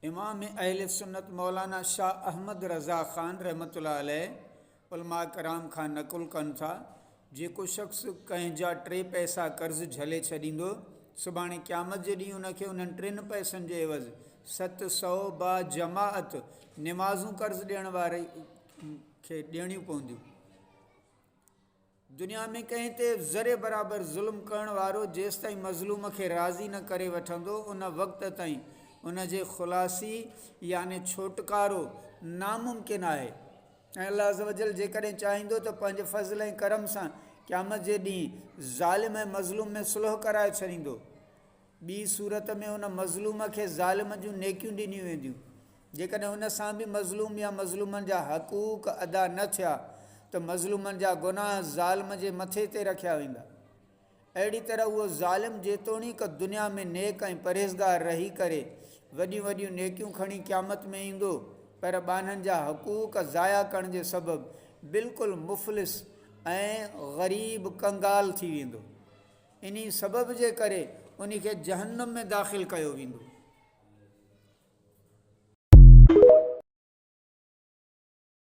इमाम अहले सुन्नत मौलाना शाह अहमद रज़ा ख़ान रहमतुल्लाह अलैह उलमा कराम खां नकुल कनि था, जेको शख़्स कंहिंजा 3 पैसा कर्ज़ झले छॾींदो, सुभाणे क़यामत जे ॾींहुं उनखे उन्हनि 3 पैसनि जे एवज़ 700 बा जमाअत निमाज़ूं कर्ज़ ॾियण वारे खे ॾियणियूं पवंदियूं। दुनिया में कंहिं ते ज़रे बराबरि ज़ुल्म करण वारो जेसिताईं मज़लूम खे राज़ी न करे वठंदो, उन वक़्त ताईं उन जे ख़ुलासी याने छोटकारो नामुमकिन आहे। ऐं अल्लाह अज़्ज़ व जल जेकॾहिं चाहींदो त पंहिंजे फ़ज़्ल ऐं करम सां क़यामत जे ॾींहुं ज़ालिम ऐं मज़लूम में सुलह कराए छॾींदो। ॿी सूरत में उन मज़लूम खे ज़ालिम जूं नेकियूं ॾिनियूं वेंदियूं। जेकॾहिं उन सां बि मज़लूम या मज़लूमनि जा हक़ूक़ अदा न थिया त मज़लूमनि जा गुनाह ज़ालिम जे मथे ते रखिया वेंदा। अहिड़ी तरह उहो ज़ालिम जेतोणीक दुनिया में नेक ऐं परहेज़गार रही करे वॾियूं वॾियूं नेकियूं खणी क़यामत में ईंदो, पर ॿाननि जा हक़ूक़ ज़ाया करण जे सबबु बिल्कुलु मुफ़लिस ऐं ग़रीब कंगाल थी वेंदो। इन सबब जे करे उन खे जहन्नम में दाख़िल कयो वेंदो।